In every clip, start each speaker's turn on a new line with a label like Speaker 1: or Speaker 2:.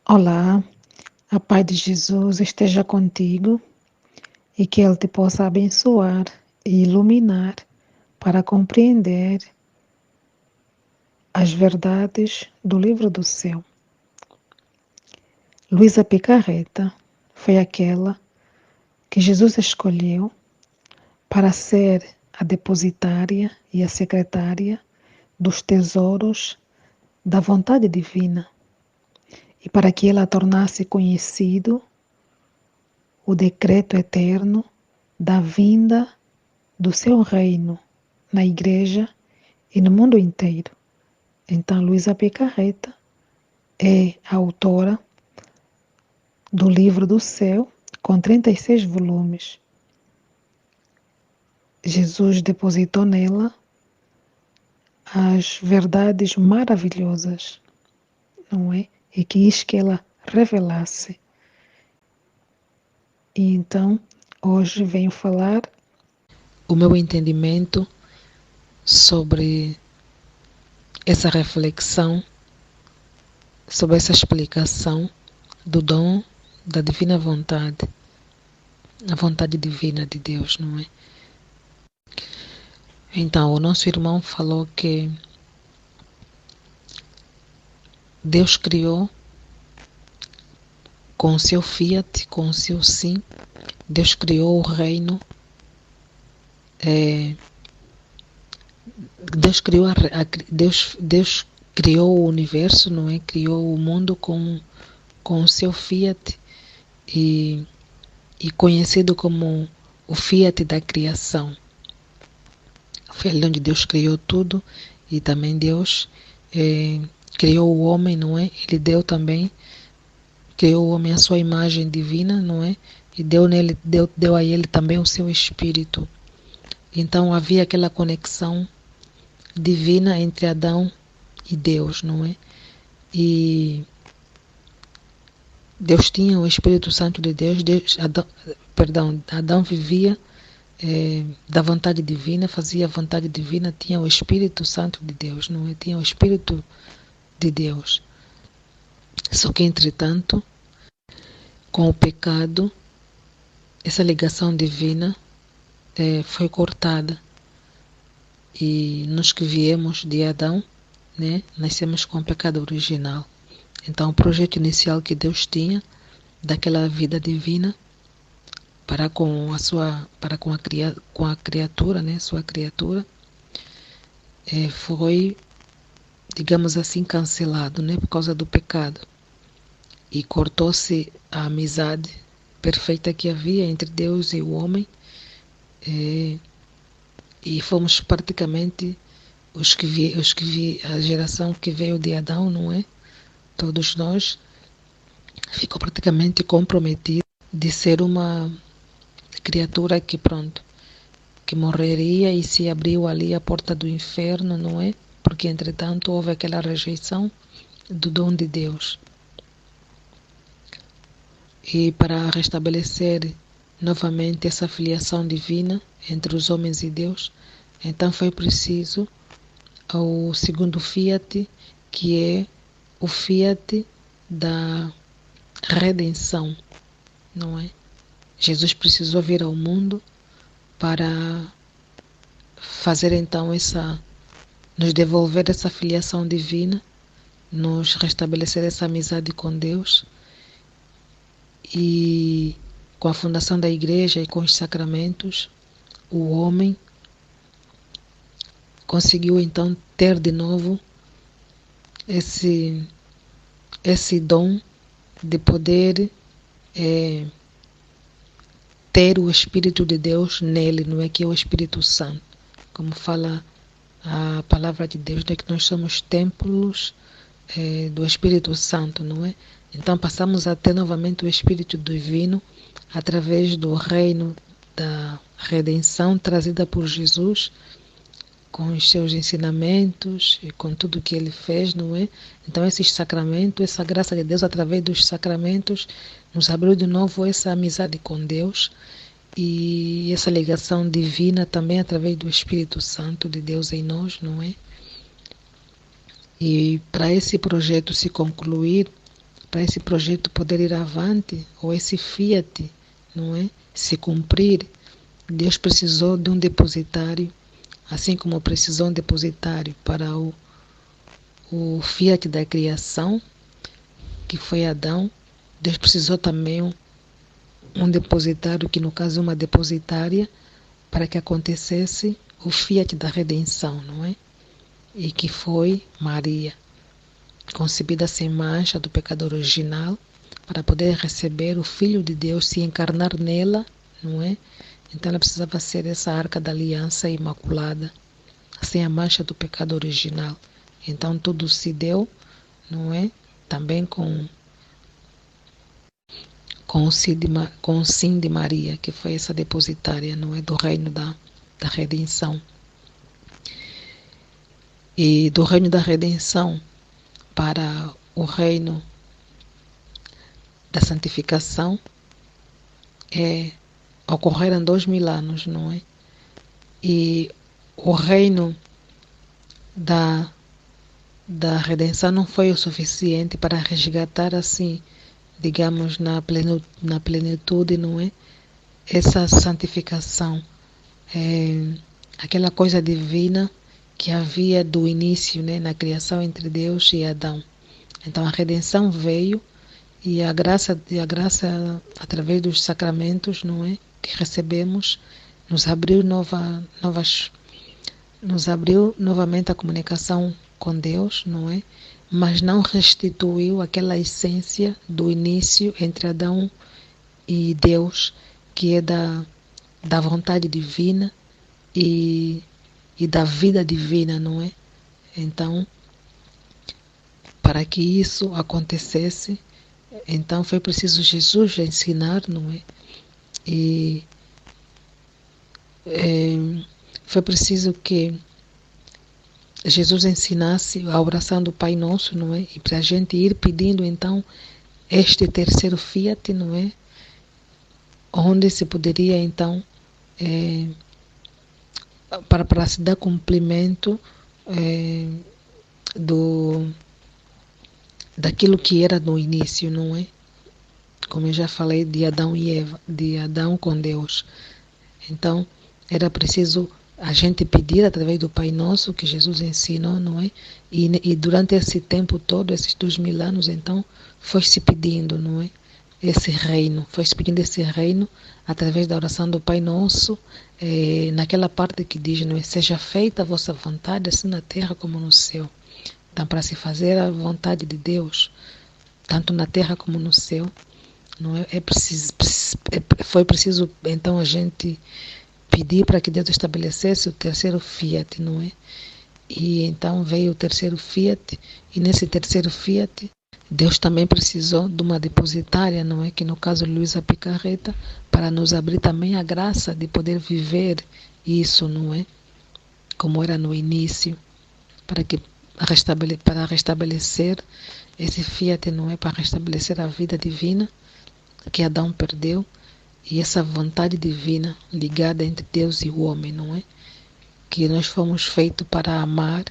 Speaker 1: Olá, a paz de Jesus esteja contigo e que Ele te possa abençoar e iluminar para compreender as verdades do livro do céu. Luísa Picarreta foi aquela que Jesus escolheu para ser a depositária e a secretária dos tesouros da vontade divina e para que ela tornasse conhecido o decreto eterno da vinda do seu reino na igreja e no mundo inteiro. Então, Luísa Picarreta é a autora do livro do céu, com 36 volumes. Jesus depositou nela as verdades maravilhosas, não é? E quis que ela revelasse. E então, hoje venho falar
Speaker 2: o meu entendimento sobre essa reflexão, sobre essa explicação do dom da divina vontade, a vontade divina de Deus, não é? Então, o nosso irmão falou que Deus criou com o seu fiat, com o seu sim, Deus criou o reino, Deus criou o universo, não é? Criou o mundo com o seu fiat e conhecido como o fiat da criação. Foi ali onde Deus criou tudo e também Deus criou o homem, não é? Ele criou o homem à sua imagem divina, não é? E deu a ele também o seu espírito. Então havia aquela conexão divina entre Adão e Deus, não é? E Deus tinha o Espírito Santo de Deus, Adão vivia da vontade divina, fazia a vontade divina, tinha o Espírito Santo de Deus, não é? Tinha o Espírito de Deus. Só que, entretanto, com o pecado, essa ligação divina foi cortada. E nós que viemos de Adão, né, nascemos com o pecado original. Então, o projeto inicial que Deus tinha daquela vida divina para com a criatura, né, sua criatura, foi, digamos assim, cancelado, né, por causa do pecado. E cortou-se a amizade perfeita que havia entre Deus e o homem, e fomos praticamente a geração que veio de Adão, não é? Todos nós ficou praticamente comprometido de ser uma criatura que morreria e se abriu ali a porta do inferno, não é? Porque entretanto houve aquela rejeição do dom de Deus. E para restabelecer novamente essa filiação divina entre os homens e Deus, então foi preciso o segundo fiat, que é o fiat da redenção, não é? Jesus precisou vir ao mundo para fazer então nos devolver essa filiação divina, nos restabelecer essa amizade com Deus, e com a fundação da igreja e com os sacramentos, o homem conseguiu então ter de novo esse dom de poder ter o Espírito de Deus nele, não é? Que é o Espírito Santo. Como fala a palavra de Deus, é que nós somos templos do Espírito Santo, não é? Então passamos a ter novamente o Espírito Divino através do reino da redenção trazida por Jesus, com os seus ensinamentos e com tudo que ele fez, não é? Então esses sacramentos, essa graça de Deus através dos sacramentos nos abriu de novo essa amizade com Deus e essa ligação divina também através do Espírito Santo de Deus em nós, não é? E para esse projeto se concluir, para esse projeto poder ir avante, ou esse fiat, não é, se cumprir, Deus precisou de um depositário, assim como precisou um depositário para o fiat da criação, que foi Adão. Deus precisou também um depositário, que no caso uma depositária, para que acontecesse o fiat da redenção, não é? E que foi Maria, concebida sem mancha do pecado original, para poder receber o Filho de Deus, se encarnar nela, não é? Então ela precisava ser essa arca da aliança imaculada, sem a mancha do pecado original. Então tudo se deu, não é? Também com o sim de Maria, que foi essa depositária, não é? Do reino da redenção. E do reino da redenção para o reino da santificação ocorreram 2000 anos, não é? E o reino da redenção não foi o suficiente para resgatar assim, digamos, na plenitude, não é? Essa santificação, aquela coisa divina que havia do início, né, na criação entre Deus e Adão. Então a redenção veio e a graça através dos sacramentos, não é, que recebemos, nos abriu novamente a comunicação com Deus, não é? Mas não restituiu aquela essência do início entre Adão e Deus, que é da vontade divina e da vida divina, não é? Então, para que isso acontecesse, então foi preciso Jesus ensinar, não é? E foi preciso que Jesus ensinasse a oração do Pai Nosso, não é? E para a gente ir pedindo, então, este terceiro fiat, não é? Onde se poderia, então, para se dar cumprimento daquilo que era no início, não é? Como eu já falei, de Adão e Eva, de Adão com Deus. Então, era preciso a gente pedir através do Pai Nosso, que Jesus ensinou, não é? E durante esse tempo todo, esses 2000 anos, então, foi-se pedindo, não é? Esse reino, foi-se pedindo esse reino através da oração do Pai Nosso, naquela parte que diz, não é? Seja feita a vossa vontade, assim na terra como no céu. Então, para se fazer a vontade de Deus, tanto na terra como no céu, não é? Foi preciso, então, a gente pedir para que Deus estabelecesse o terceiro fiat, não é? E então veio o terceiro fiat, e nesse terceiro fiat, Deus também precisou de uma depositária, não é? Que no caso Luísa Picarreta, para nos abrir também a graça de poder viver isso, não é? Como era no início, para restabelecer esse fiat, não é? Para restabelecer a vida divina que Adão perdeu, e essa vontade divina ligada entre Deus e o homem, não é? Que nós fomos feitos para amar,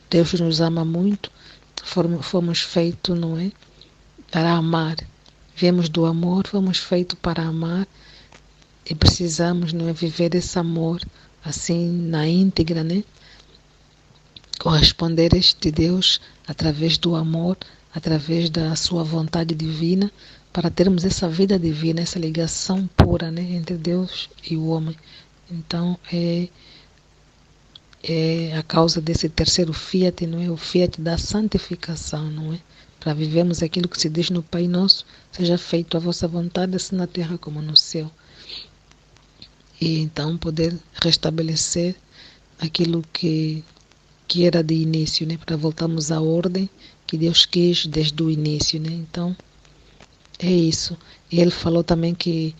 Speaker 2: Deus nos ama muito, fomos feitos, não é? Para amar. Viemos do amor, fomos feitos para amar, e precisamos, não é, viver esse amor assim na íntegra, né? Corresponder a este Deus através do amor, através da sua vontade divina, para termos essa vida divina, essa ligação pura, né, entre Deus e o homem. Então, é a causa desse terceiro fiat, não é? O fiat da santificação, não é? Para vivermos aquilo que se diz no Pai Nosso, seja feito a vossa vontade, assim na terra como no céu. E então poder restabelecer aquilo que era de início, né? Para voltarmos à ordem que Deus quis desde o início, né? Então, é isso. E ele falou também que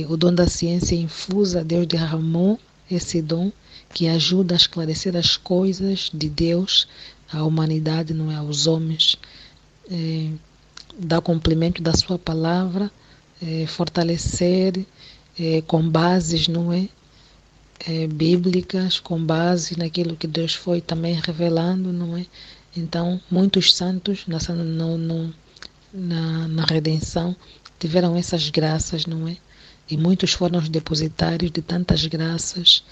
Speaker 2: o dom da ciência infusa, Deus derramou esse dom que ajuda a esclarecer as coisas de Deus à humanidade, não é? Aos homens, dar cumprimento da sua palavra, fortalecer com bases, não é? Bíblicas, com base naquilo que Deus foi também revelando, não é? Então, muitos santos na redenção tiveram essas graças, não é? E muitos foram os depositários de tantas graças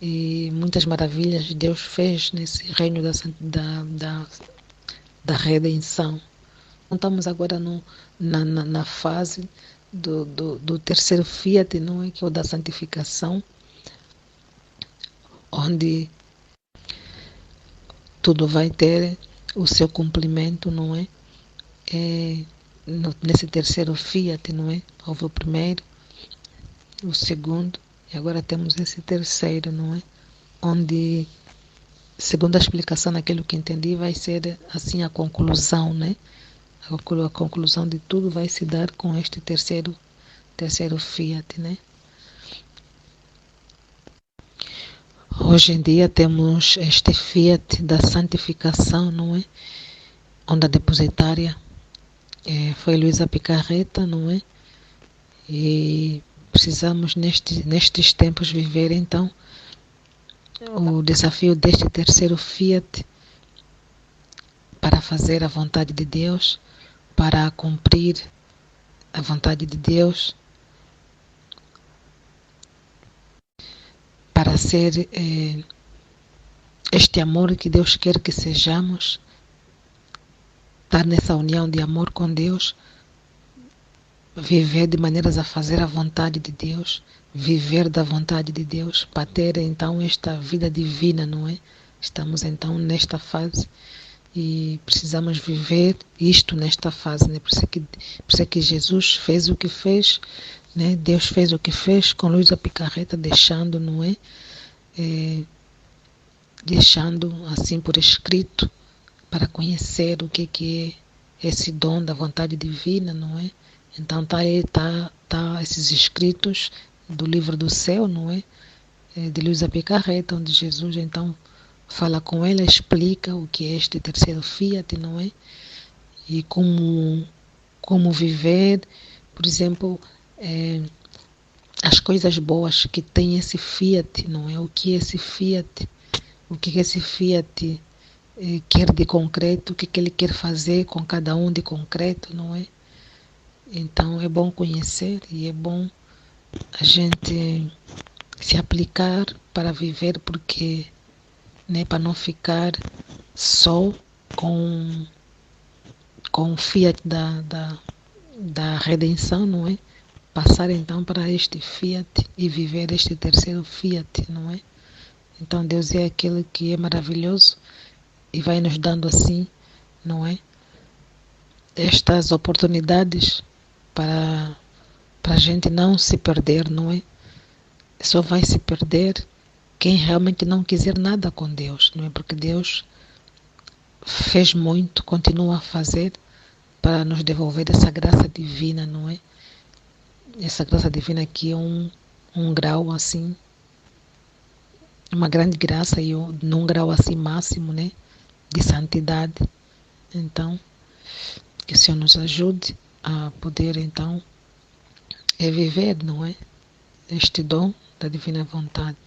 Speaker 2: e muitas maravilhas Deus fez nesse reino da redenção. Então, estamos agora na fase do terceiro fiat, não é? Que é o da santificação, onde tudo vai ter o seu cumprimento, não é? Nesse terceiro fiat, não é? Houve o primeiro, o segundo, e agora temos esse terceiro, não é? Onde, segundo a explicação naquilo que entendi, vai ser assim a conclusão, né? A conclusão de tudo vai se dar com este terceiro fiat, né? Hoje em dia temos este fiat da santificação, não é? Onde a depositária foi Luísa Picarreta, não é? E precisamos nestes tempos viver então o desafio deste terceiro fiat para fazer a vontade de Deus, para cumprir a vontade de Deus, para ser este amor que Deus quer que sejamos, estar nessa união de amor com Deus, viver de maneiras a fazer a vontade de Deus, viver da vontade de Deus, para ter então esta vida divina, não é? Estamos então nesta fase e precisamos viver isto nesta fase, né? Por isso é que Jesus fez o que fez, né? Deus fez o que fez com Luísa Picarreta, deixando, não é? Deixando assim por escrito para conhecer o que é esse dom da vontade divina, não é? Então tá esses escritos do livro do céu, não é? De Luísa Picarreta, onde Jesus então fala com ela, explica o que é este terceiro fiat, não é? E como viver, por exemplo, as coisas boas que tem esse fiat, não é? O que é esse fiat? O que esse fiat quer de concreto? O que ele quer fazer com cada um de concreto, não é? Então é bom conhecer e é bom a gente se aplicar para viver, porque, né, para não ficar só com o fiat da redenção, não é? Passar então para este fiat e viver este terceiro fiat, não é? Então Deus é aquele que é maravilhoso e vai nos dando assim, não é? Estas oportunidades para a gente não se perder, não é? Só vai se perder quem realmente não quiser nada com Deus, não é? Porque Deus fez muito, continua a fazer para nos devolver essa graça divina, não é? Essa graça divina aqui é um grau assim, uma grande graça e num grau assim máximo, né? De santidade. Então, que o Senhor nos ajude a poder então viver, não é? Este dom da divina vontade.